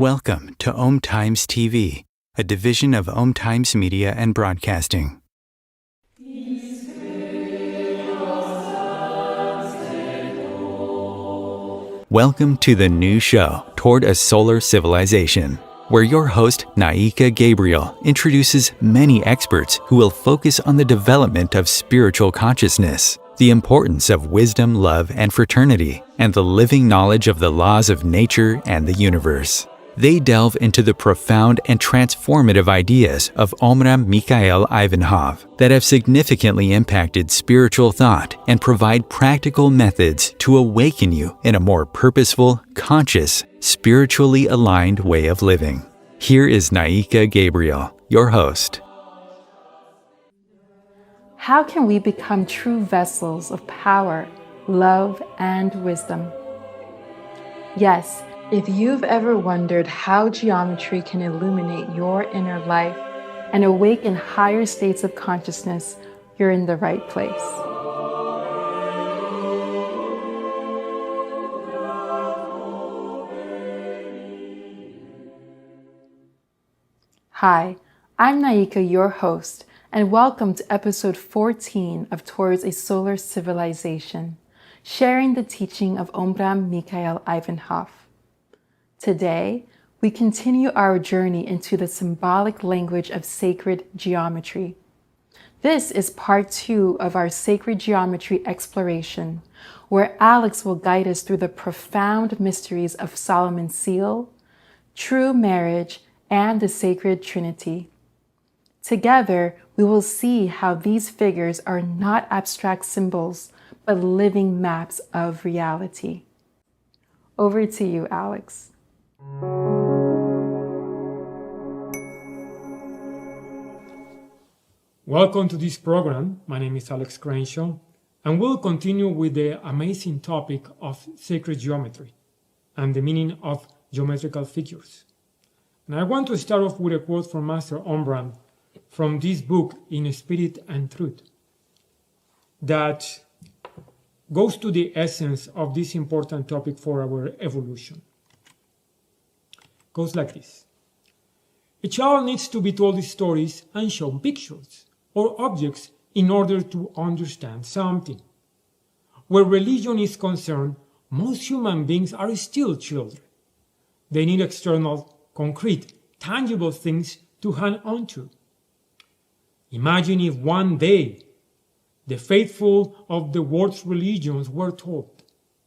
Welcome to Om Times TV, a division of Om Times Media and Broadcasting. Welcome to the new show, Toward a Solar Civilization, where your host, Naïka Gabriel, introduces many experts who will focus on the development of spiritual consciousness, the importance of wisdom, love, and fraternity, and the living knowledge of the laws of nature and the universe. They delve into the profound and transformative ideas of Omraam Mikhaël Aïvanhov that have significantly impacted spiritual thought and provide practical methods to awaken you in a more purposeful, conscious, spiritually aligned way of living. Here is Naïka Gabriel, your host. How can we become true vessels of power, love, and wisdom? Yes, if you've ever wondered how geometry can illuminate your inner life and awaken higher states of consciousness, you're in the right place. Hi, I'm Naïka, your host, and welcome to episode 14 of Towards a Solar Civilization, sharing the teaching of Omraam Mikhaël Aïvanhov. Today, we continue our journey into the symbolic language of sacred geometry. This is part 2 of our sacred geometry exploration, where Alex will guide us through the profound mysteries of Solomon's seal, true marriage, and the Sacred Trinity. Together, we will see how these figures are not abstract symbols, but living maps of reality. Over to you, Alex. Welcome to this program. My name is Alex Crenshaw, and we'll continue with the amazing topic of sacred geometry and the meaning of geometrical figures. And I want to start off with a quote from Master Omraam from this book, In Spirit and Truth, that goes to the essence of this important topic for our evolution. Goes like this. A child needs to be told stories and shown pictures or objects in order to understand something. Where religion is concerned, most human beings are still children. They need external, concrete, tangible things to hang on to. Imagine if one day the faithful of the world's religions were told,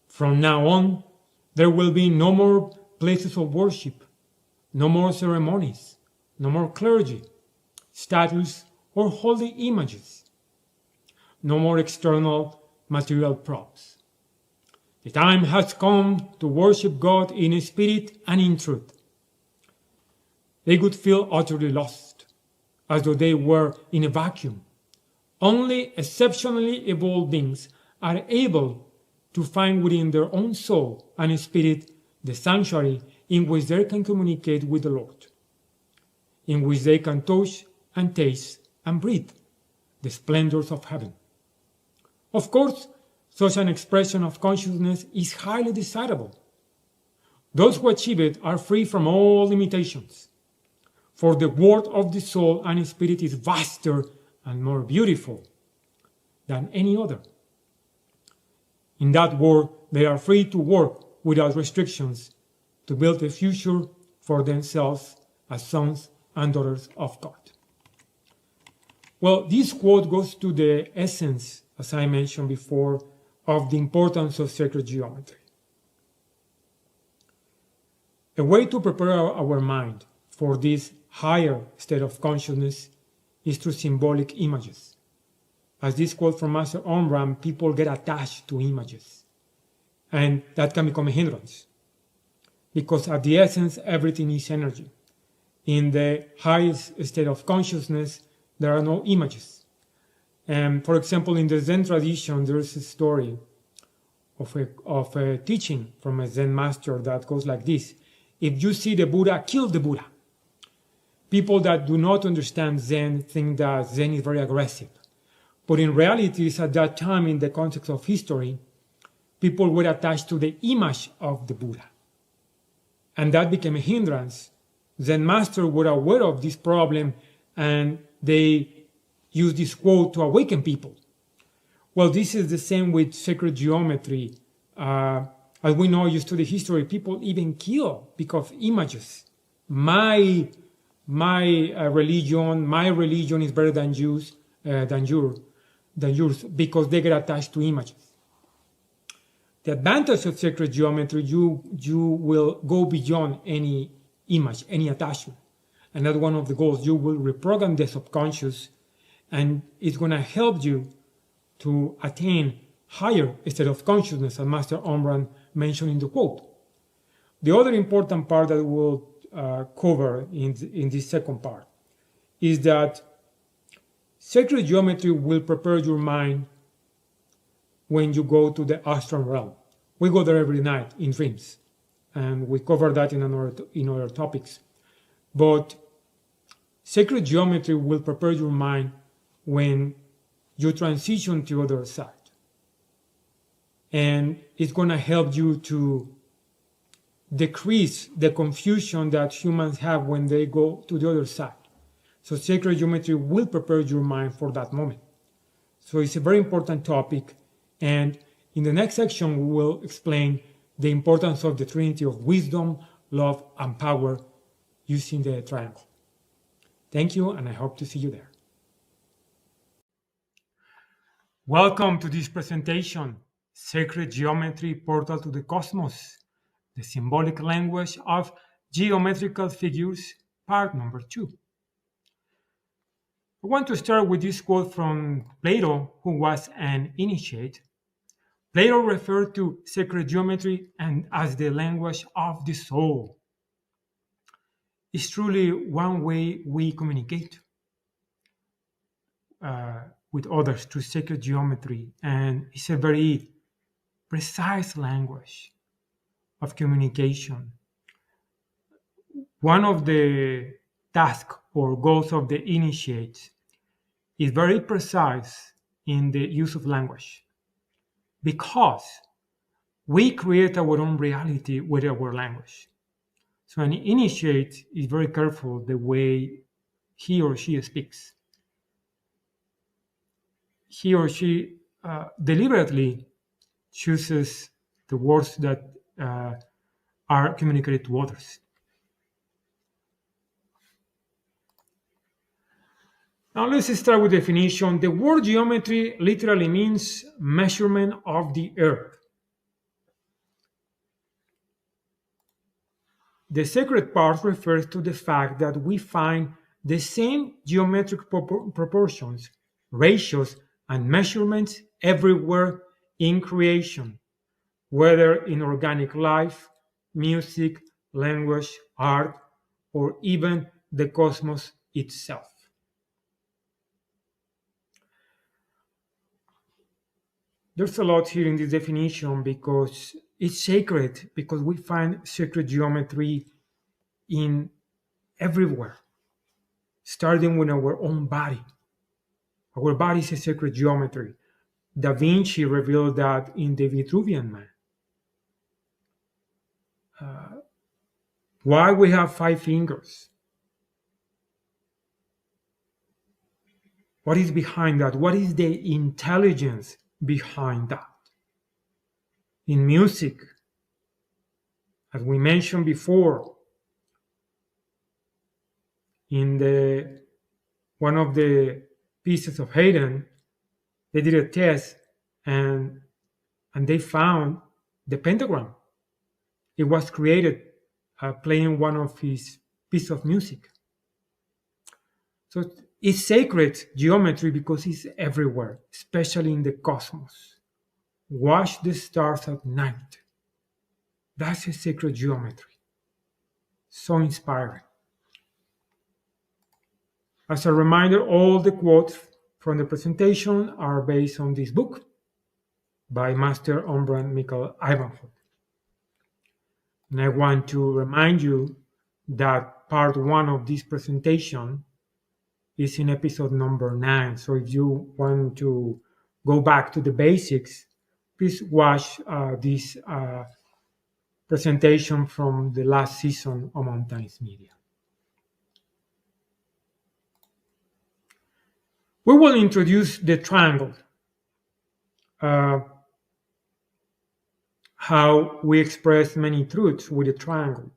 from now on, there will be no more places of worship, no more ceremonies, no more clergy, statues, or holy images, no more external material props. The time has come to worship God in spirit and in truth. They would feel utterly lost, as though they were in a vacuum. Only exceptionally evolved beings are able to find within their own soul and spirit the sanctuary in which they can communicate with the Lord, in which they can touch and taste and breathe the splendors of heaven. Of course, such an expression of consciousness is highly desirable. Those who achieve it are free from all limitations, for the world of the soul and spirit is vaster and more beautiful than any other. In that world, they are free to work without restrictions to build a future for themselves as sons and daughters of God. Well, this quote goes to the essence, as I mentioned before, of the importance of sacred geometry. A way to prepare our mind for this higher state of consciousness is through symbolic images. As this quote from Master Omraam, people get attached to images, and that can become a hindrance. Because at the essence, everything is energy. In the highest state of consciousness, there are no images. For example, in the Zen tradition, there is a story of a teaching from a Zen master that goes like this. If you see the Buddha, kill the Buddha. People that do not understand Zen think that Zen is very aggressive. But in reality, at that time, in the context of history, people were attached to the image of the Buddha. and that became a hindrance. Zen masters were aware of this problem, and they used this quote to awaken people. Well, this is the same with sacred geometry. As we know, you study history, people even kill because of images. My religion is better than yours, because they get attached to images. The advantage of sacred geometry, you will go beyond any image, any attachment. And that's one of the goals. You will reprogram the subconscious, and it's going to help you to attain higher state of consciousness, as Master Omraam mentioned in the quote. The other important part that we'll cover in this second part is that sacred geometry will prepare your mind when you go to the astral realm. We go there every night in dreams, and we cover that in other topics. But sacred geometry will prepare your mind when you transition to the other side. And it's going to help you to decrease the confusion that humans have when they go to the other side. So sacred geometry will prepare your mind for that moment. So it's a very important topic. And in the next section, we will explain the importance of the Trinity of wisdom, love, and power using the triangle. Thank you, and I hope to see you there. Welcome to this presentation, Sacred Geometry Portal to the Cosmos, the Symbolic Language of Geometrical Figures, part number 2. I want to start with this quote from Plato, who was an initiate. Plato referred to sacred geometry and as the language of the soul. It's truly one way we communicate with others through sacred geometry, and it's a very precise language of communication. One of the tasks or goals of the initiates is very precise in the use of language, because we create our own reality with our language. So an initiate is very careful the way he or she speaks. He or she deliberately chooses the words that are communicated to others. Now let's start with definition. The word geometry literally means measurement of the earth. The sacred part refers to the fact that we find the same geometric proportions, ratios, and measurements everywhere in creation, whether in organic life, music, language, art, or even the cosmos itself. There's a lot here in this definition because it's sacred, because we find sacred geometry in everywhere, starting with our own body. Our body is a sacred geometry. Da Vinci revealed that in the Vitruvian Man. Why we have 5 fingers? What is behind that? What is the intelligence behind that? In music, as we mentioned before, in one of the pieces of Haydn, they did a test and they found the pentagram. It was created playing one of his pieces of music. So it's sacred geometry because it's everywhere, especially in the cosmos. Watch the stars at night. That's a sacred geometry. So inspiring. As a reminder, all the quotes from the presentation are based on this book by Master Omraam Mikhaël Aïvanhov. And I want to remind you that part 1 of this presentation is in episode number 9. So if you want to go back to the basics, please watch this presentation from the last season of Mountains Media. We will introduce the triangle, how we express many truths with a triangle.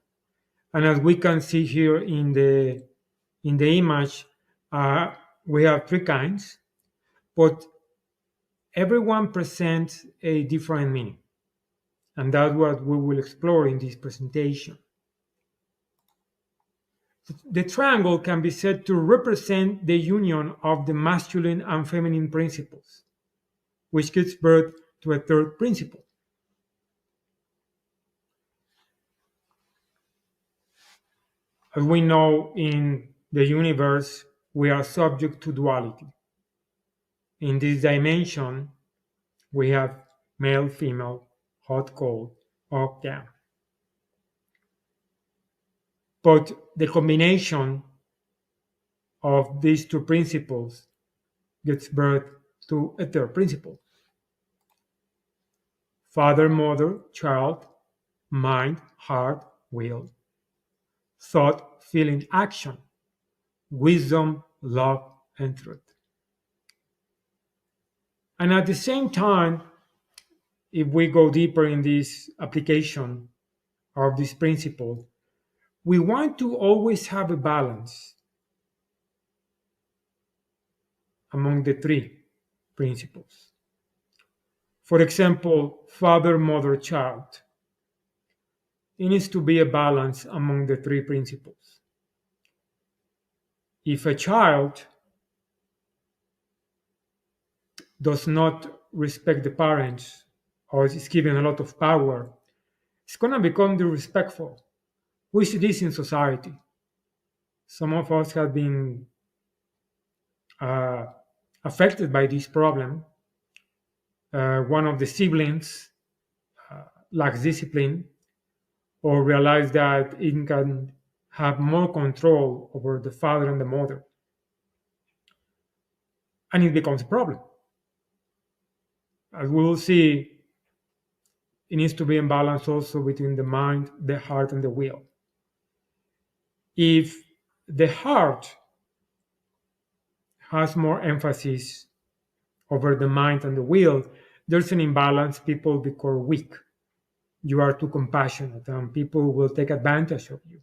And as we can see here in the image, we have three kinds, but everyone presents a different meaning. And that's what we will explore in this presentation. The triangle can be said to represent the union of the masculine and feminine principles, which gives birth to a third principle. As we know, in the universe, we are subject to duality. In this dimension, we have male, female, hot, cold, up, down. But the combination of these two principles gives birth to a third principle. Father, mother, child, mind, heart, will, thought, feeling, action, wisdom, love, and truth. And at the same time, if we go deeper in this application of this principle, we want to always have a balance among the three principles. For example, father, mother, child. It needs to be a balance among the three principles. If a child does not respect the parents or is given a lot of power, it's going to become disrespectful. We see this in society. Some of us have been affected by this problem. One of the siblings lacks discipline or realize that it can have more control over the father and the mother. And it becomes a problem. As we will see, it needs to be in balance also between the mind, the heart, and the will. If the heart has more emphasis over the mind and the will, there's an imbalance. People become weak. You are too compassionate, and people will take advantage of you.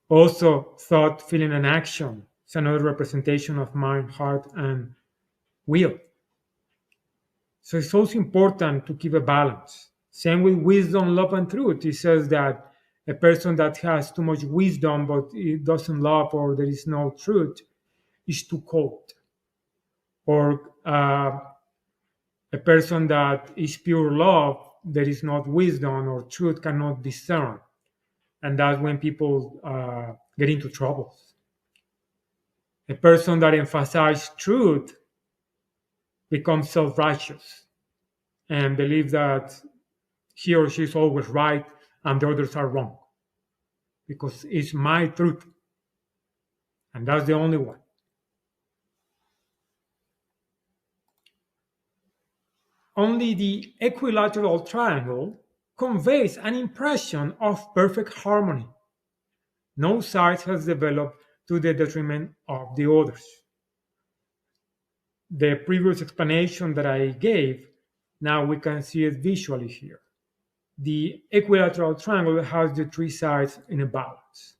Also, thought, feeling, and action is another representation of mind, heart, and will. So it's also important to keep a balance. Same with wisdom, love, and truth. It says that a person that has too much wisdom but it doesn't love or there is no truth is too cold. Or a person that is pure love, there is not wisdom or truth, cannot discern. And that's when people get into troubles. A person that emphasizes truth becomes self-righteous and believes that he or she is always right and the others are wrong. Because it's my truth. And that's the only one. Only the equilateral triangle conveys an impression of perfect harmony. No side has developed to the detriment of the others. The previous explanation that I gave, now we can see it visually here. The equilateral triangle has the three sides in a balance.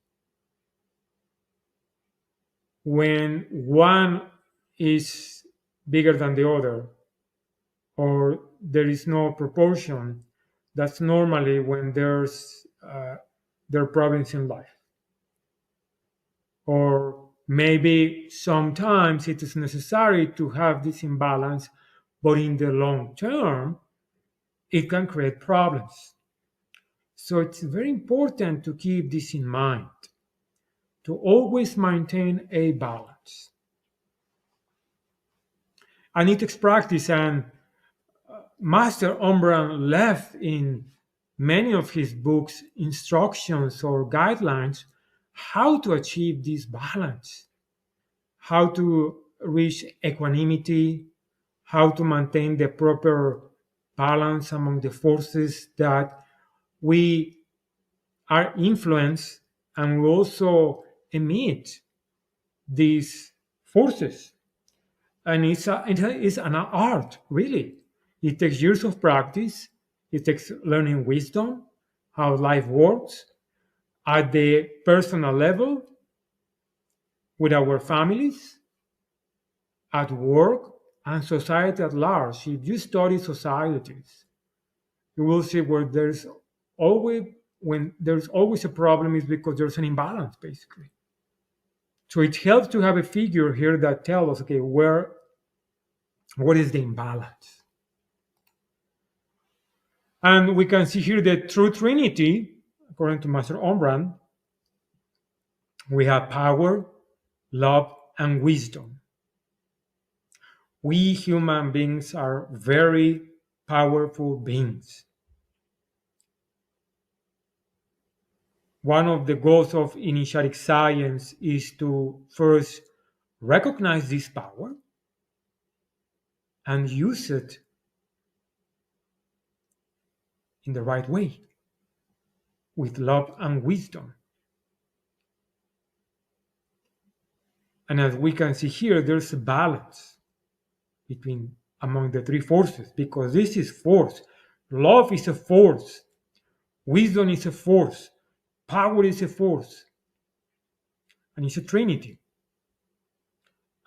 When one is bigger than the other, or there is no proportion, that's normally when there are problems in life. Or maybe sometimes it is necessary to have this imbalance, but in the long term, it can create problems. So it's very important to keep this in mind, to always maintain a balance. And it takes practice, and Master Omraam left in many of his books instructions or guidelines how to achieve this balance, how to reach equanimity, how to maintain the proper balance among the forces that we are influenced, and we also emit these forces. And it is an art, really. It takes years of practice. It takes learning wisdom, how life works at the personal level, with our families, at work, and society at large. If you study societies, you will see when there's always a problem is because there's an imbalance, basically. So it helps to have a figure here that tells us, okay, what is the imbalance? And we can see here the true Trinity, according to Master Omraam. We have power, love, and wisdom. We human beings are very powerful beings. One of the goals of initiatic science is to first recognize this power and use it in the right way, with love and wisdom. And as we can see here, there's a balance among the three forces, because this is force. Love is a force. Wisdom is a force. Power is a force. And it's a trinity.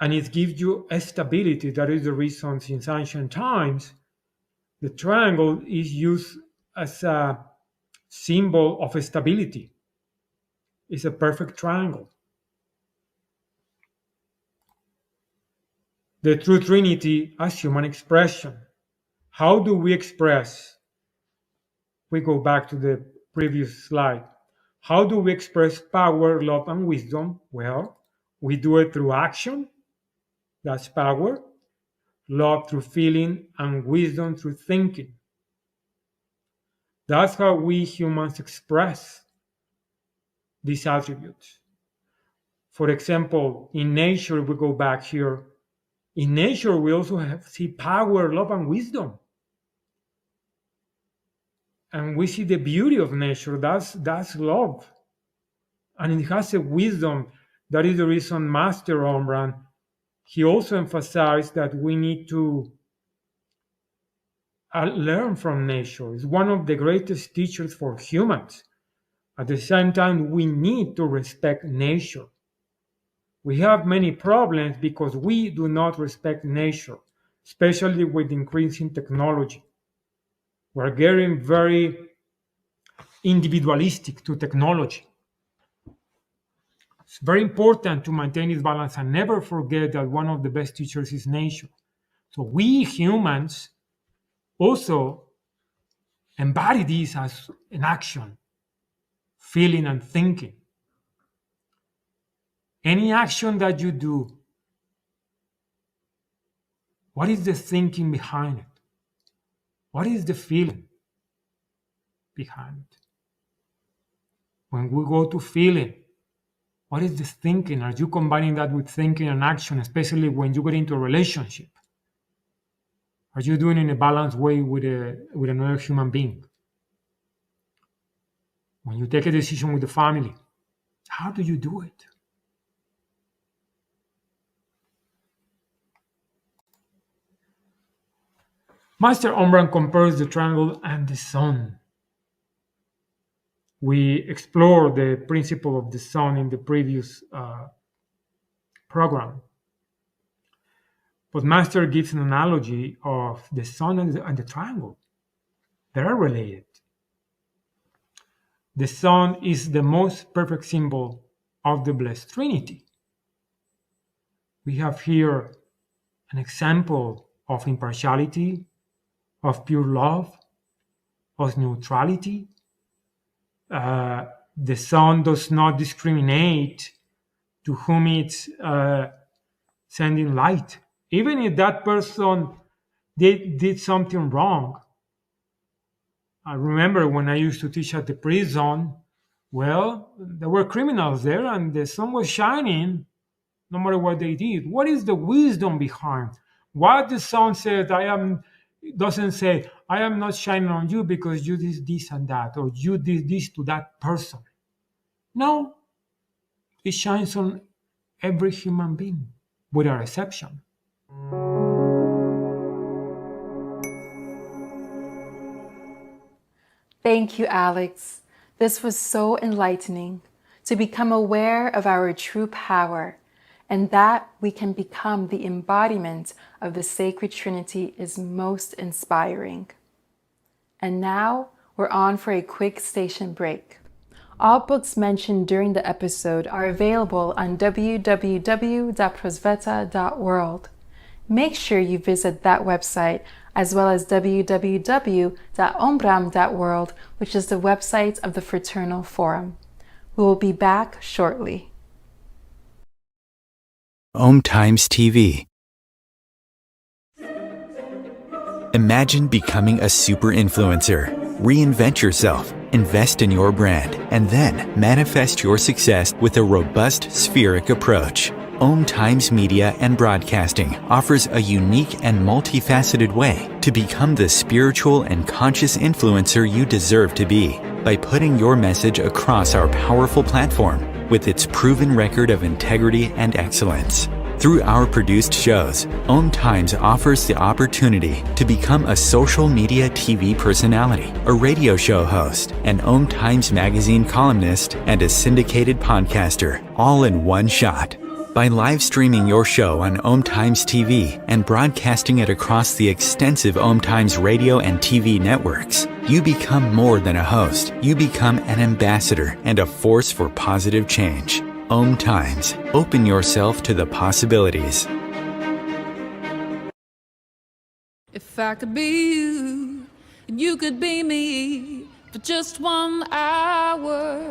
And it gives you a stability. That is the reason since ancient times, the triangle is used as a symbol of stability. It's a perfect triangle. The true Trinity as human expression. How do we express? We go back to the previous slide. How do we express power, love, and wisdom? Well, we do it through action. That's power. Love through feeling, and wisdom through thinking. That's how we humans express these attributes. For example, in nature, we go back here. In nature, we also see power, love, and wisdom. And we see the beauty of nature. That's love. And it has a wisdom. That is the reason Master Omraam, he also emphasized that we need to learn from nature. It's one of the greatest teachers for humans. At the same time, we need to respect nature. We have many problems because we do not respect nature, especially with increasing technology. We're getting very individualistic to technology. It's very important to maintain this balance and never forget that one of the best teachers is nature. So we humans also embody this as an action, feeling and thinking. Any action that you do, what is the thinking behind it? What is the feeling behind it? When we go to feeling, what is the thinking? Are you combining that with thinking and action, especially when you get into a relationship? Are you doing it in a balanced way with another human being? When you take a decision with the family, how do you do it? Master Omraam compares the triangle and the sun. We explored the principle of the sun in the previous program. But Master gives an analogy of the sun and the triangle. They are related. The sun is the most perfect symbol of the blessed Trinity. We have here an example of impartiality, of pure love, of neutrality. The sun does not discriminate to whom it's sending light. Even if that person did something wrong. I remember when I used to teach at the prison, well, there were criminals there and the sun was shining no matter what they did. What is the wisdom behind? What the sun says, I am It doesn't say, I am not shining on you because you did this and that, or you did this to that person. No, it shines on every human being, without exception. Thank you, Alex. This was so enlightening to become aware of our true power, and that we can become the embodiment of the Sacred Trinity is most inspiring. And now we're on for a quick station break. All books mentioned during the episode are available on www.prosveta.world. Make sure you visit that website as well as www.omraam.world, which is the website of the Fraternal Forum. We will be back shortly. Om Times TV. Imagine becoming a super influencer. Reinvent yourself, invest in your brand, and then manifest your success with a robust spheric approach. Om Times Media and Broadcasting offers a unique and multifaceted way to become the spiritual and conscious influencer you deserve to be by putting your message across our powerful platform with its proven record of integrity and excellence. Through our produced shows, Om Times offers the opportunity to become a social media TV personality, a radio show host, an Om Times magazine columnist, and a syndicated podcaster, all in one shot. By live streaming your show on Om Times TV and broadcasting it across the extensive Om Times radio and TV networks, you become more than a host. You become an ambassador and a force for positive change. Om Times. Open yourself to the possibilities. If I could be you, and you could be me for just 1 hour.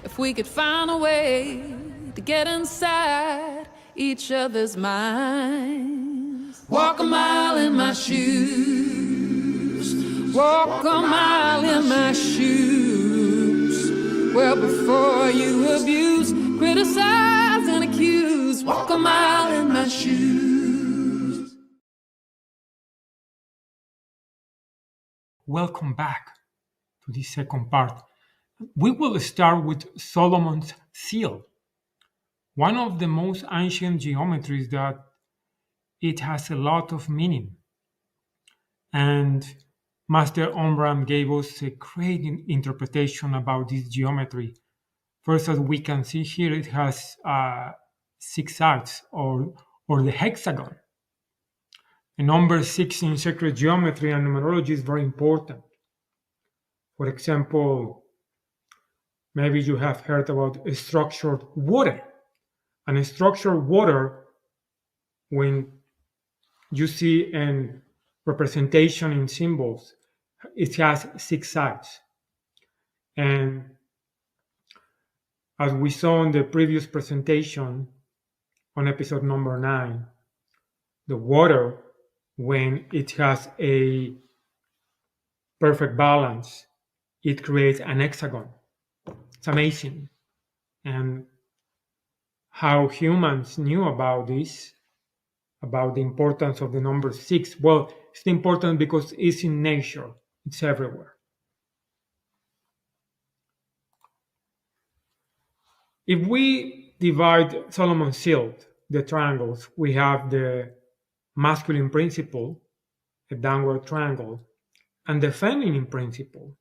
If we could find a way to get inside each other's minds. Walk a mile in my shoes. Walk a mile in my shoes. Well, before you abuse, criticize and accuse. Walk a mile in my shoes. Welcome back to the second part. We will start with Solomon's seal, one of the most ancient geometries that it has a lot of meaning. And Master Omraam gave us a great interpretation about this geometry. First, as we can see here, it has 6 sides, or the hexagon. The number 6 in sacred geometry and numerology is very important. For example, maybe you have heard about a structured water. And a structured water, when you see a representation in symbols, it has 6 sides. And as we saw in the previous presentation on episode number 9, the water, when it has a perfect balance, it creates an hexagon. It's amazing. And how humans knew about this, about the importance of the number 6. Well, it's important because it's in nature. It's everywhere. If we divide Solomon's seal, the triangles, we have the masculine principle, a downward triangle, and the feminine principle,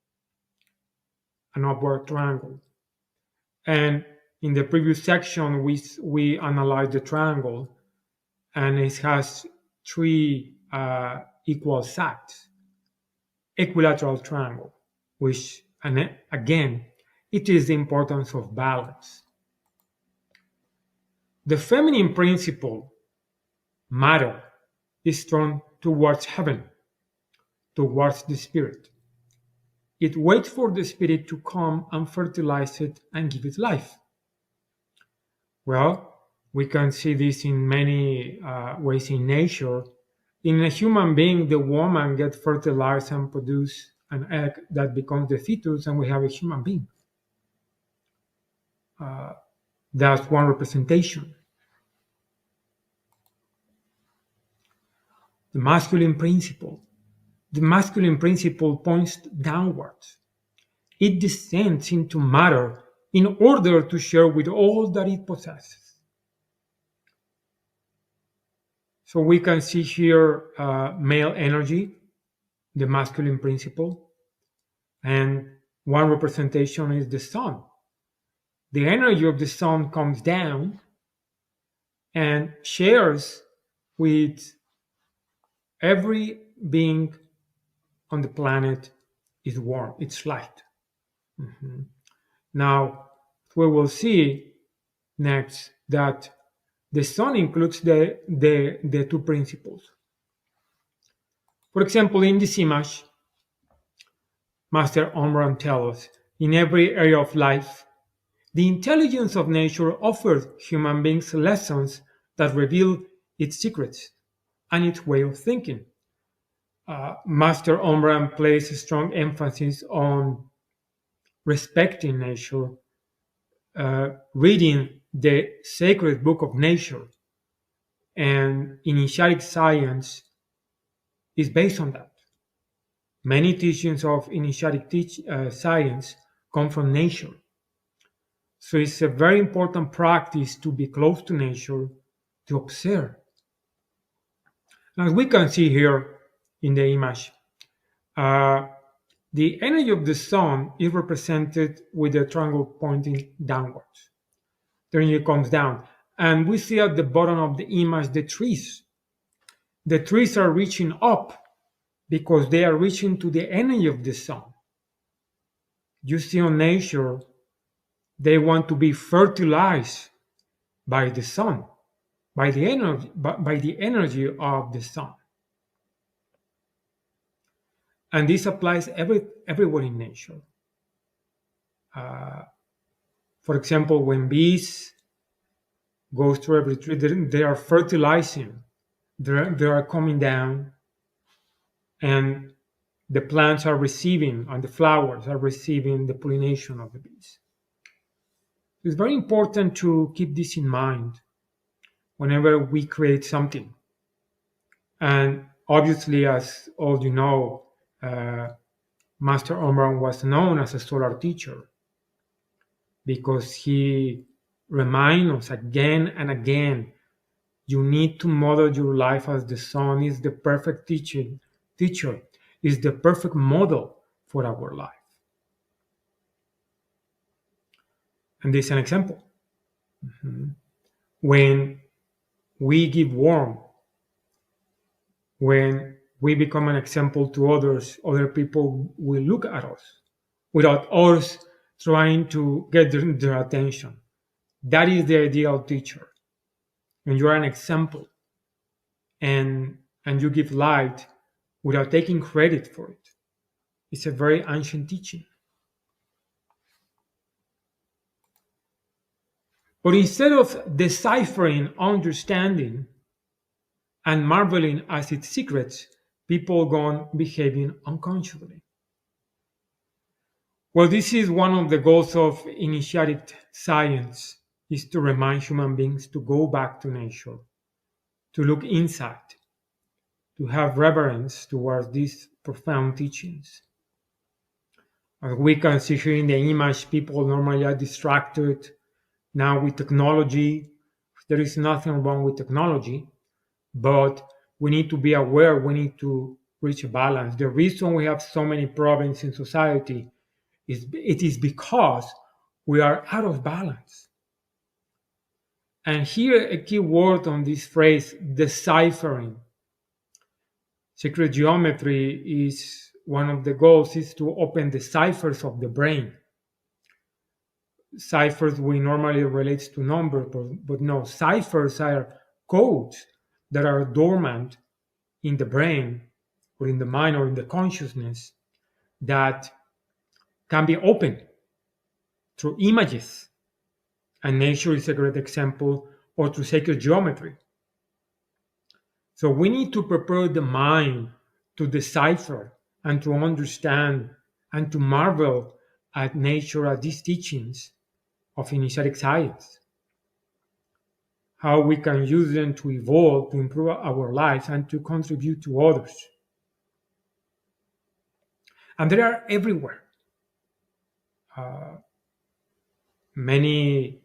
an upward triangle. And in the previous section, we analyzed the triangle, and it has 3 equal sides. Equilateral triangle, which, and again, it is the importance of balance. The feminine principle, matter, is drawn towards heaven, towards the spirit. It waits for the spirit to come and fertilize it and give it life. Well, we can see this in many ways in nature. In a human being, the woman gets fertilized and produces an egg that becomes the fetus, and we have a human being. That's one representation. the masculine principle. The masculine principle points downwards. It descends into matter in order to share with all that it possesses. So we can see here male energy, the masculine principle, and one representation is the sun. The energy of the sun comes down and shares with every being on the planet is warm, it's light. Now, we will see next that the sun includes the two principles. For example, in this image, Master Omraam tells us, in every area of life, the intelligence of nature offers human beings lessons that reveal its secrets and its way of thinking. Master Omraam places strong emphasis on respecting nature, reading the sacred book of nature, and initiatic science is based on that. Many teachings of initiatic science come from nature. So it's a very important practice to be close to nature, to observe. As we can see here in the image, the energy of the sun is represented with a triangle pointing downwards. The energy comes down. And we see at the bottom of the image the trees. The trees are reaching up because they are reaching to the energy of the sun. You see on nature, they want to be fertilized by the sun, by the energy of the sun. And this applies everywhere in nature. For example, when bees go through every tree, they are fertilizing. They are coming down, and the plants are receiving, and the flowers are receiving the pollination of the bees. It's very important to keep this in mind whenever we create something. And obviously, as all you know, Master Omraam was known as a solar teacher because he reminds us again and again, you need to model your life as the sun is the perfect teacher, is the perfect model for our life. And this is an example. When we give warmth, when we become an example to others, other people will look at us without us trying to get their attention. That is the ideal teacher. When you are an example and you give light without taking credit for it. It's a very ancient teaching. But instead of deciphering, understanding, and marveling at its secrets, people go on behaving unconsciously. Well, this is one of the goals of initiatic science, is to remind human beings to go back to nature, to look inside, to have reverence towards these profound teachings. As we can see here in the image, people normally are distracted now with technology. There is nothing wrong with technology, but we need to be aware, we need to reach a balance. The reason we have so many problems in society is because we are out of balance. And here a key word on this phrase, deciphering. Sacred geometry is one of the goals is to open the ciphers of the brain. Ciphers we normally relate to numbers, but no, ciphers are codes that are dormant in the brain or in the mind or in the consciousness that can be opened through images. And nature is a great example, or through sacred geometry. So we need to prepare the mind to decipher and to understand and to marvel at nature, at these teachings of initiatic science. how we can use them to evolve, to improve our lives, and to contribute to others. And they are everywhere. Many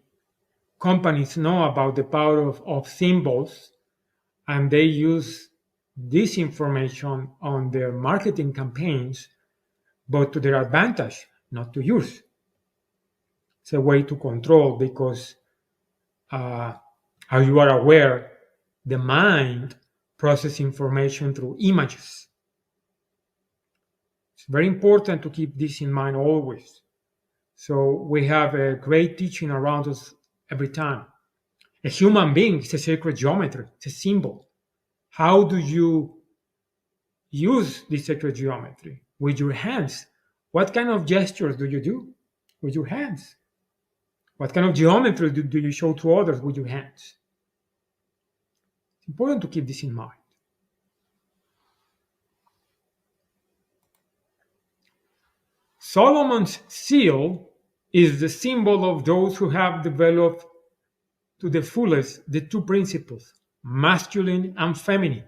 companies know about the power of symbols, and they use this information on their marketing campaigns, but to their advantage, not to yours. It's a way to control, because as you are aware, the mind processes information through images. It's very important to keep this in mind always. So we have a great teaching around us every time. A human being is a sacred geometry, it's a symbol. How do you use this sacred geometry? With your hands. What kind of gestures do you do with your hands? What kind of geometry do you show to others with your hands? It's important to keep this in mind. Solomon's seal is the symbol of those who have developed to the fullest the two principles, masculine and feminine,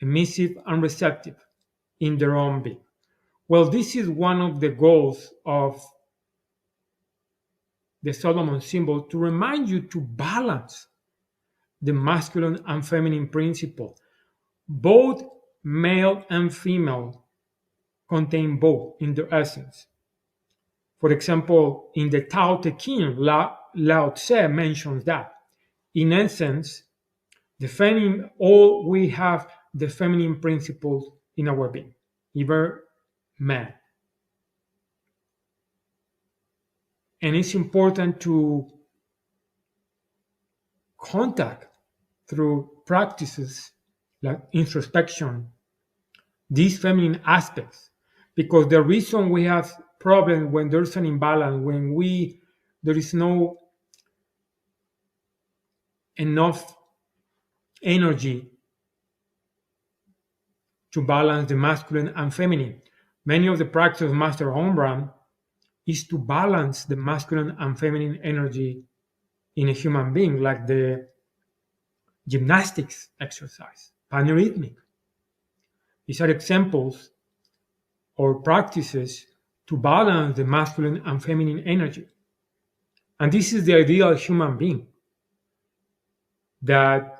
emissive and receptive, in their own being. Well, this is one of the goals of the Solomon symbol, to remind you to balance the masculine and feminine principle. Both male and female contain both in their essence. For example, in the Tao Te Ching, Lao Tse mentions that, in essence, the feminine, all we have the feminine principles in our being, even man. And it's important to contact through practices like introspection these feminine aspects, because the reason we have problems when there's an imbalance, when there is no enough energy to balance the masculine and feminine. Many of the practice of Master Omraam is to balance the masculine and feminine energy in a human being, like the gymnastics exercise, panrhythmic. These are examples or practices to balance the masculine and feminine energy. And this is the ideal human being, that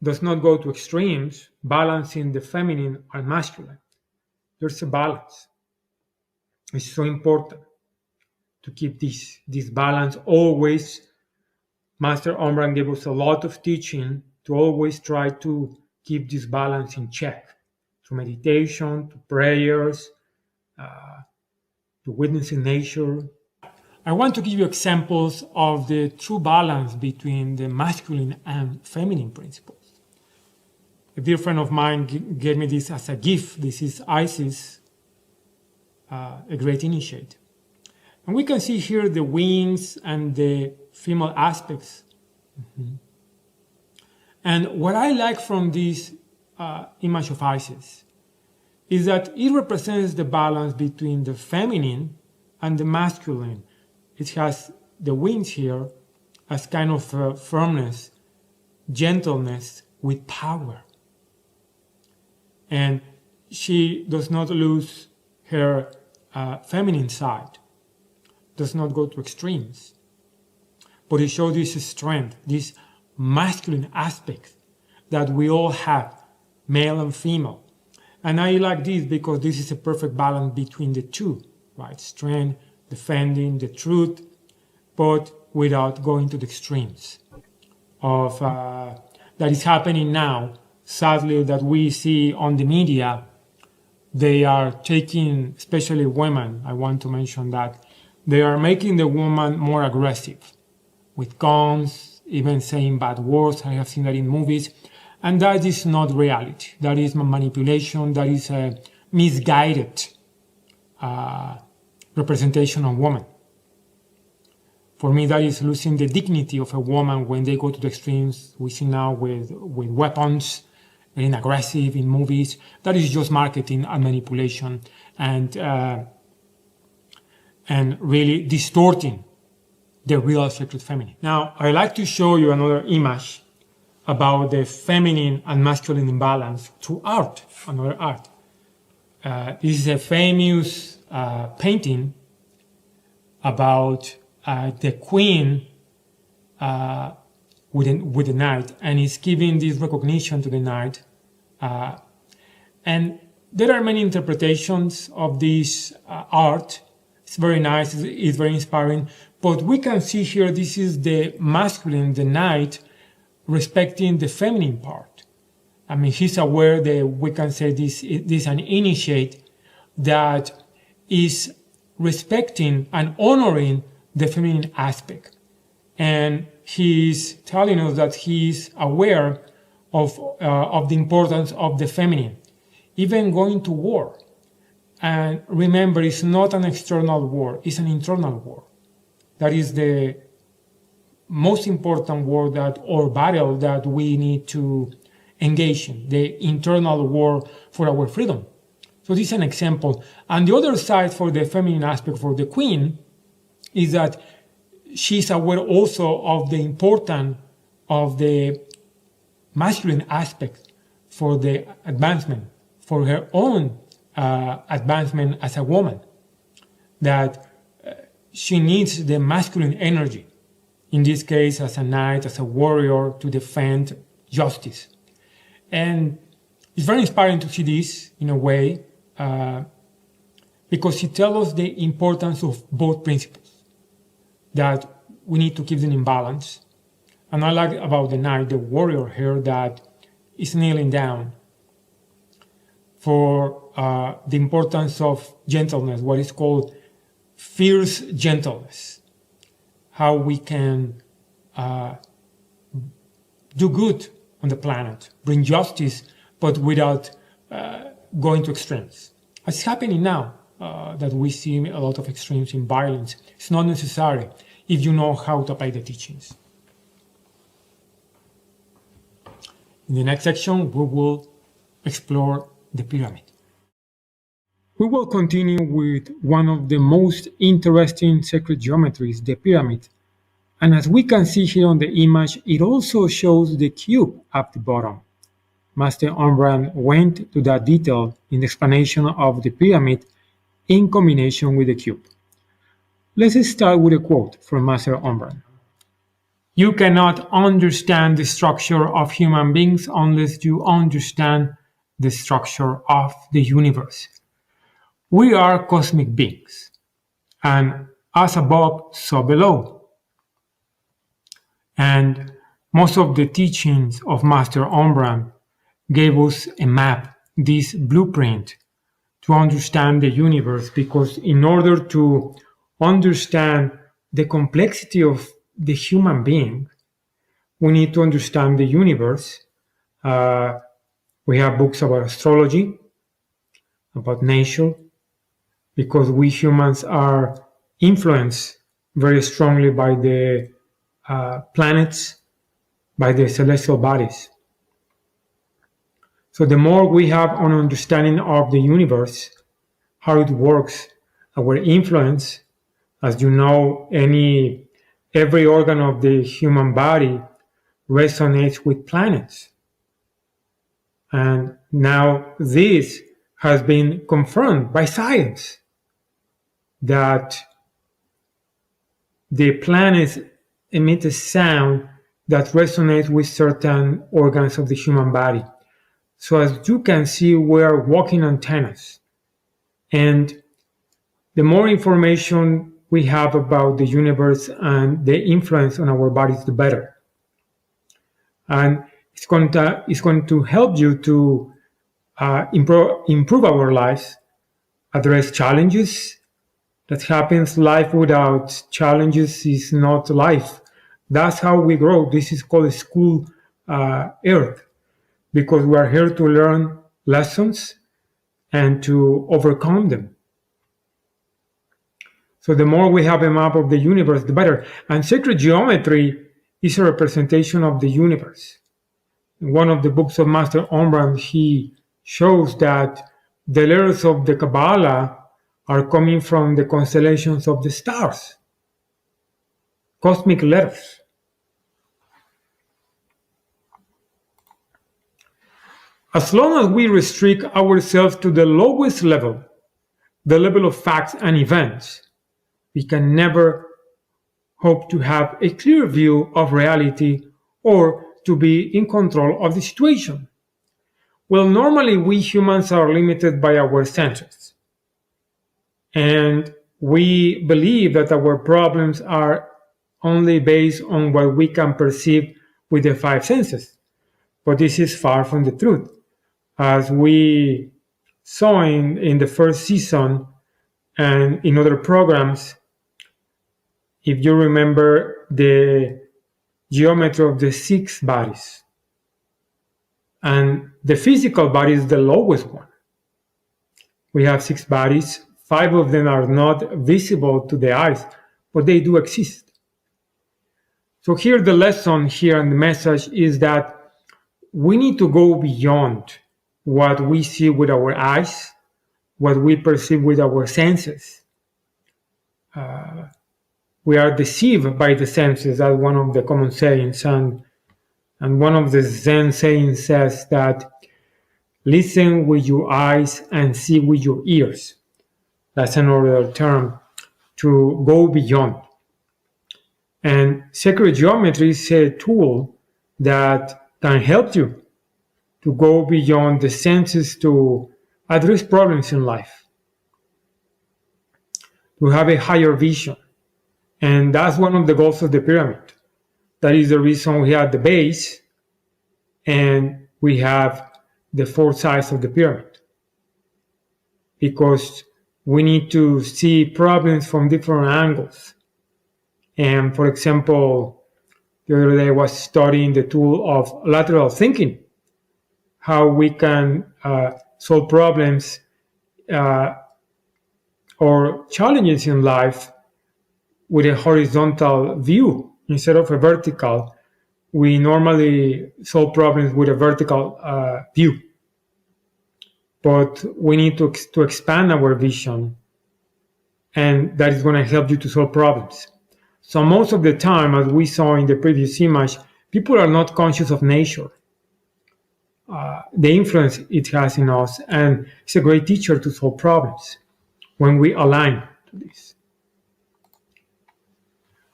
does not go to extremes, balancing the feminine and masculine. There's a balance. It's so important to keep this balance always. Master Omraam gave us a lot of teaching to always try to keep this balance in check, through meditation, to prayers, to witnessing nature. I want to give you examples of the true balance between the masculine and feminine principles. A dear friend of mine gave me this as a gift. This is Isis, a great initiate. And we can see here the wings and the female aspects. Mm-hmm. And what I like from this image of Isis is that it represents the balance between the feminine and the masculine. It has the wings here as kind of firmness, gentleness with power. And she does not lose her feminine side, does not go to extremes. But it shows this strength, this masculine aspect that we all have, male and female. And I like this because this is a perfect balance between the two, right? Strength, defending the truth, but without going to the extremes of that is happening now. Sadly, that we see on the media, they are taking, especially women, I want to mention that, they are making the woman more aggressive with guns, even saying bad words. I have seen that in movies. And that is not reality. That is manipulation. That is a misguided representation of women. For me, that is losing the dignity of a woman when they go to the extremes. We see now with weapons, being aggressive in movies. That is just marketing and manipulation, and really distorting the real sacred feminine. Now, I'd like to show you another image about the feminine and masculine imbalance through art, another art. This is a famous painting about the queen with the knight, and he's giving this recognition to the knight. And there are many interpretations of this art. It's very nice, it's very inspiring. But we can see here, this is the masculine, the knight, respecting the feminine part. I mean, he's aware that we can say this is an initiate that is respecting and honoring the feminine aspect. And he's telling us that he's aware of the importance of the feminine, even going to war. And remember, it's not an external war, it's an internal war. That is the most important war or battle that we need to engage in, the internal war for our freedom. So this is an example. And the other side for the feminine aspect for the queen is that she's aware also of the importance of the masculine aspect for the advancement, for her own advancement as a woman, that she needs the masculine energy, in this case as a knight, as a warrior, to defend justice. And it's very inspiring to see this in a way, because it tells us the importance of both principles, that we need to keep them in balance. And I like about the knight, the warrior here, that is kneeling down for the importance of gentleness, what is called fierce gentleness, how we can do good on the planet, bring justice, but without going to extremes. It's happening now that we see a lot of extremes in violence. It's not necessary if you know how to apply the teachings. In the next section, we will explore the pyramid. We will continue with one of the most interesting sacred geometries, the pyramid. And as we can see here on the image, it also shows the cube at the bottom. Master Omraam went to that detail in the explanation of the pyramid in combination with the cube. Let's start with a quote from Master Omraam. You cannot understand the structure of human beings unless you understand the structure of the universe. We are cosmic beings, and as above, so below. And most of the teachings of Master Omraam gave us a map, this blueprint, to understand the universe, because in order to understand the complexity of the human being, we need to understand the universe. We have books about astrology, about nature, because we humans are influenced very strongly by the planets, by the celestial bodies. So the more we have an understanding of the universe, how it works, our influence, as you know, every organ of the human body resonates with planets. And now this has been confirmed by science, that the planets emit a sound that resonates with certain organs of the human body. So as you can see, we are walking antennas. And the more information we have about the universe and the influence on our bodies, the better. And it's going to help you to improve our lives, address challenges that happens. Life without challenges is not life. That's how we grow. This is called school earth, because we are here to learn lessons and to overcome them. So the more we have a map of the universe, the better. And sacred geometry is a representation of the universe. In one of the books of Master Omraam, he shows that the letters of the Kabbalah are coming from the constellations of the stars. cosmic letters. As long as we restrict ourselves to the lowest level, the level of facts and events, we can never hope to have a clear view of reality or to be in control of the situation. Well, normally we humans are limited by our senses. And we believe that our problems are only based on what we can perceive with the five senses. But this is far from the truth. As we saw in the first season and in other programs, if you remember the geometry of the 6 bodies, and the physical body is the lowest one. We have 6 bodies. 5 of them are not visible to the eyes, but they do exist. So here the lesson here and the message is that we need to go beyond what we see with our eyes, what we perceive with our senses. We are deceived by the senses. That's one of the common sayings. And one of the Zen sayings says that listen with your eyes and see with your ears. That's another term to go beyond. And sacred geometry is a tool that can help you to go beyond the senses to address problems in life, to have a higher vision. And that's one of the goals of the pyramid. That is the reason we have the base and we have the 4 sides of the pyramid. Because we need to see problems from different angles. And for example, the other day I was studying the tool of lateral thinking, how we can solve problems or challenges in life with a horizontal view instead of a vertical. We normally solve problems with a vertical view. But we need to expand our vision, and that is going to help you to solve problems. So most of the time, as we saw in the previous image, people are not conscious of nature, the influence it has in us, and it's a great teacher to solve problems when we align to this.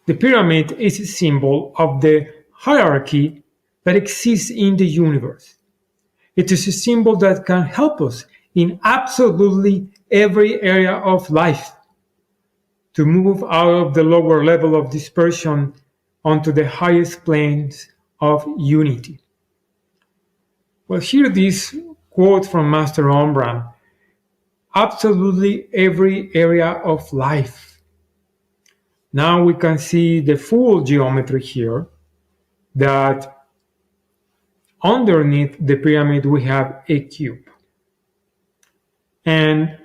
The pyramid is a symbol of the hierarchy that exists in the universe. It is a symbol that can help us in absolutely every area of life to move out of the lower level of dispersion onto the highest planes of unity. Well, hear this quote from Master Omraam: absolutely every area of life. Now we can see the full geometry here, that underneath the pyramid we have a cube. And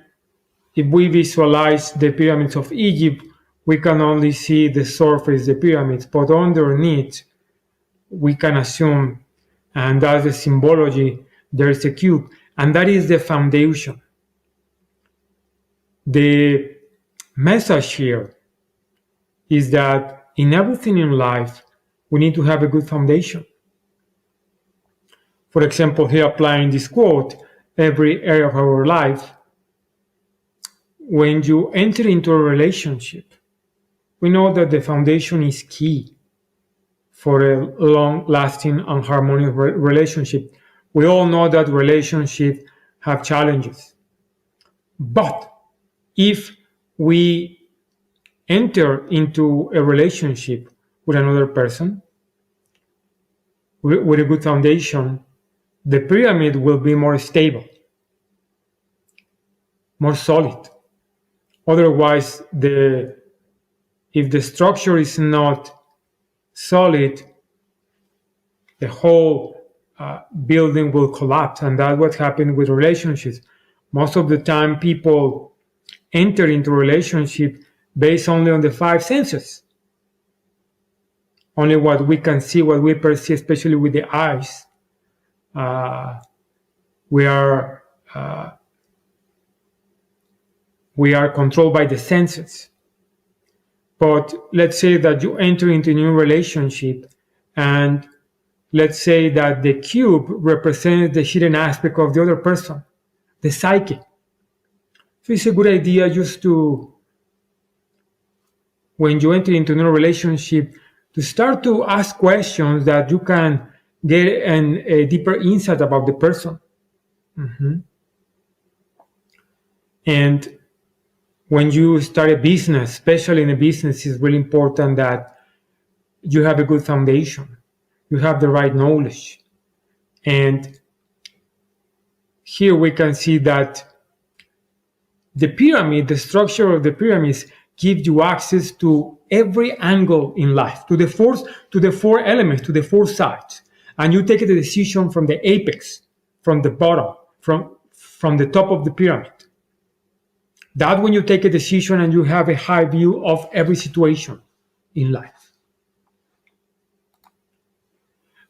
if we visualize the pyramids of Egypt, we can only see the surface, the pyramids, but underneath we can assume, and that's the symbology, there is a cube, and that is the foundation. The message here is that in everything in life, we need to have a good foundation. For example, here applying this quote, every area of our life, when you enter into a relationship, we know that the foundation is key for a long-lasting and harmonious relationship. We all know that relationships have challenges. But if we enter into a relationship with another person with a good foundation, the pyramid will be more stable, more solid. Otherwise, if the structure is not solid, the whole building will collapse, and that's what happened with relationships. Most of the time, people enter into a relationship based only on the 5 senses, only what we can see, what we perceive, especially with the eyes. We are controlled by the senses. But let's say that you enter into a new relationship, and let's say that the cube represents the hidden aspect of the other person, the psyche. So it's a good idea just to, when you enter into a new relationship, to start to ask questions that you can get a deeper insight about the person. And when you start a business, especially in a business, it's really important that you have a good foundation. You have the right knowledge. And here we can see that the pyramid, the structure of the pyramids, gives you access to every angle in life, to the four elements, to the four sides. And you take the decision from the apex, from the bottom, from the top of the pyramid. That's when you take a decision and you have a high view of every situation in life.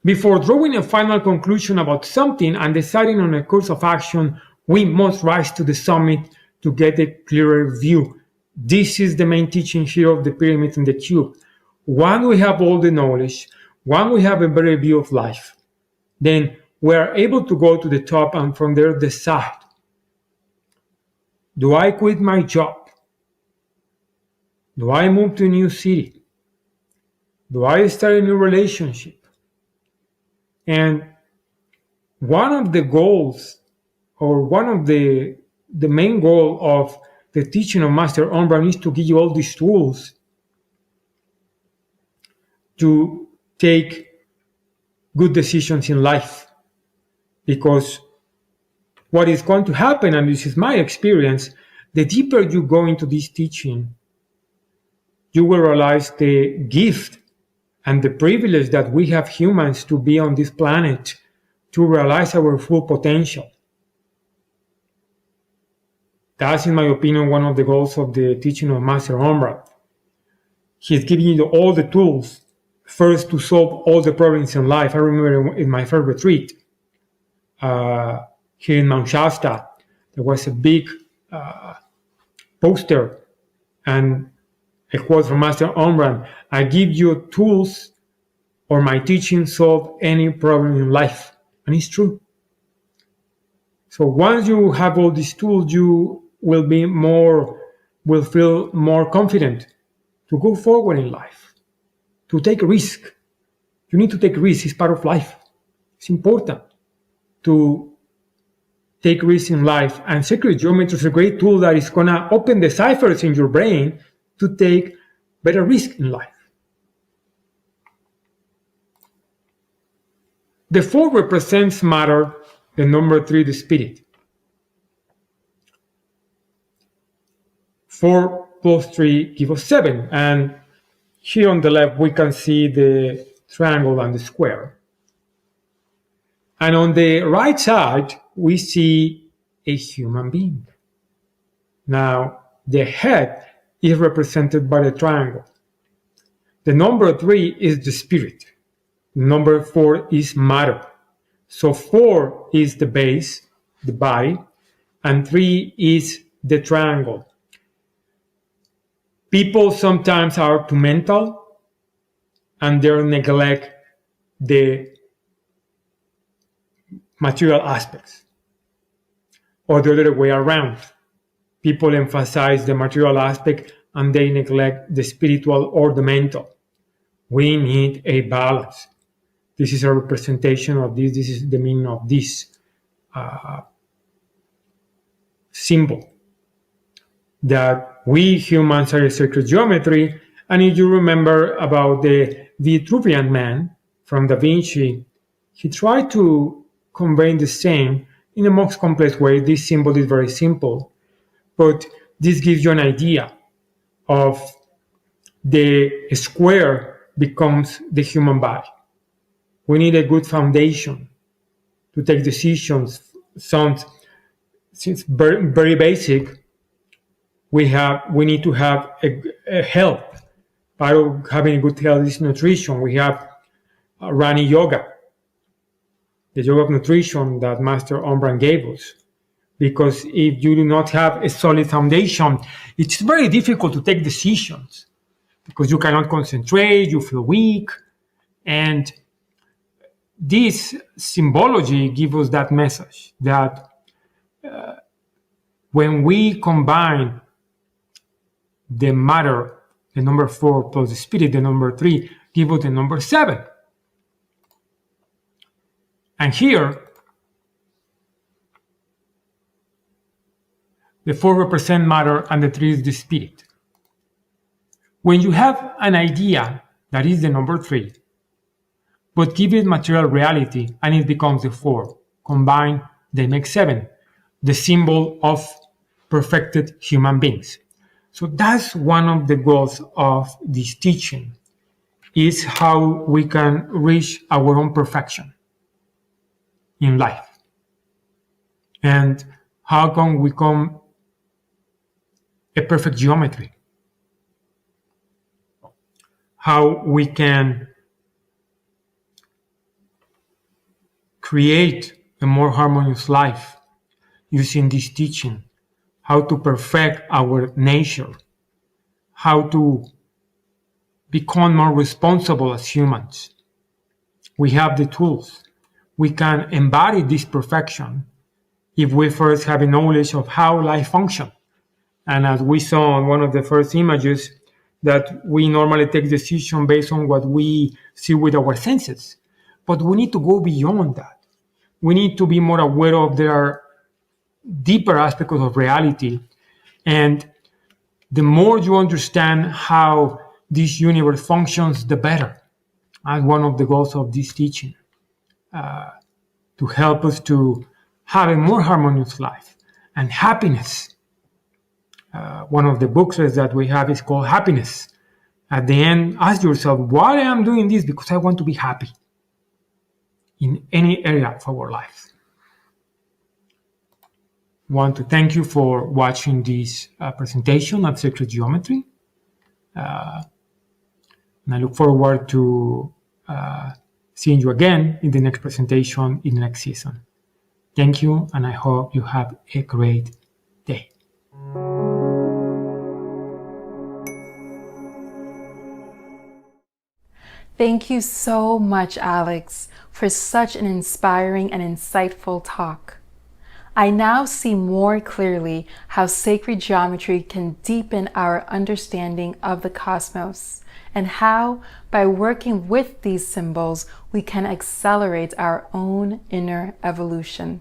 Before drawing a final conclusion about something and deciding on a course of action, we must rise to the summit to get a clearer view. This is the main teaching here of the pyramid and the cube. Once we have all the knowledge, once we have a better view of life, then we are able to go to the top and from there decide. Do I quit my job? Do I move to a new city? Do I start a new relationship? And one of the goals, or one of the main goal of the teaching of Master Omraam is to give you all these tools to take good decisions in life. Because what is going to happen, and this is my experience, the deeper you go into this teaching, you will realize the gift and the privilege that we have humans to be on this planet, to realize our full potential. That's, in my opinion, one of the goals of the teaching of Master Omraam. He's giving you all the tools, first to solve all the problems in life. I remember in my first retreat, here in Mount Shasta, there was a big poster and a quote from Master Omraam: I give you tools, or my teaching solve any problem in life. And it's true. So once you have all these tools, you will feel more confident to go forward in life, to take risk. You need to take risks. It's part of life. It's important to take risks in life. And sacred geometry is a great tool that is going to open the ciphers in your brain to take better risk in life. The 4 represents matter, the number 3, the spirit. 4 plus 3 give us 7. And here on the left, we can see the triangle and the square. And on the right side, we see a human being. Now, the head is represented by the triangle. The number 3 is the spirit. Number 4 is matter. So 4 is the base, the body, and 3 is the triangle. People sometimes are too mental and they neglect the material aspects, or the other way around. People emphasize the material aspect and they neglect the spiritual or the mental. We need a balance. This is a representation of this. This is the meaning of this symbol. That we humans are a sacred geometry. And if you remember about the Vitruvian man from Da Vinci, he tried to convey the same in a most complex way. This symbol is very simple, but this gives you an idea of the square becomes the human body. We need a good foundation to take decisions. Since very, very basic, we need to have a health. Part of having a good health is nutrition. We have Rani Yoga, the yoga of nutrition that Master Omraam gave us. Because if you do not have a solid foundation, it's very difficult to take decisions. because you cannot concentrate, you feel weak. And this symbology gives us that message that when we combine the matter, the number 4 plus the spirit, the number 3, give us the number 7. And here, the 4 represent matter and the 3 is the spirit. When you have an idea that is the number 3, but give it material reality and it becomes the 4, combined, they make 7, the symbol of perfected human beings. So that's one of the goals of this teaching, is how we can reach our own perfection in life. And how can we become a perfect geometry? How we can create a more harmonious life using this teaching, how to perfect our nature, how to become more responsible as humans. We have the tools. We can embody this perfection if we first have a knowledge of how life functions. And as we saw on one of the first images, that we normally take decisions based on what we see with our senses. But we need to go beyond that. We need to be more aware of their deeper aspects of reality. And the more you understand how this universe functions, the better. That's one of the goals of this teaching, to help us to have a more harmonious life and happiness. One of the books that we have is called Happiness. At the end, ask yourself, why I am doing this? Because I want to be happy in any area of our life. I want to thank you for watching this presentation of Sacred Geometry. And I look forward to seeing you again in the next presentation in the next season. Thank you, and I hope you have a great day. Thank you so much, Alex, for such an inspiring and insightful talk. I now see more clearly how sacred geometry can deepen our understanding of the cosmos, and how, by working with these symbols, we can accelerate our own inner evolution.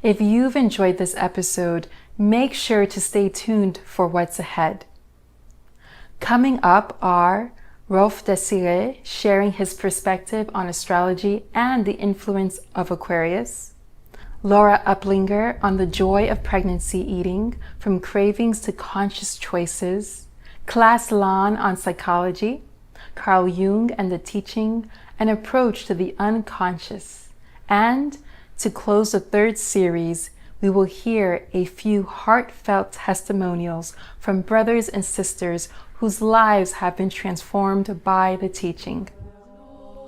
If you've enjoyed this episode, make sure to stay tuned for what's ahead. Coming up are Rolf Desiree sharing his perspective on astrology and the influence of Aquarius, Laura Uplinger on the joy of pregnancy eating, from cravings to conscious choices, Klaas Laan on psychology, Carl Jung and the teaching, an approach to the unconscious, and to close the third series, we will hear a few heartfelt testimonials from brothers and sisters whose lives have been transformed by the teaching.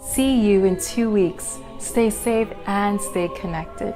See you in 2 weeks. Stay safe and stay connected.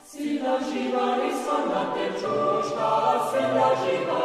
Sila Shiva is one, not the true star, Sila Shiva.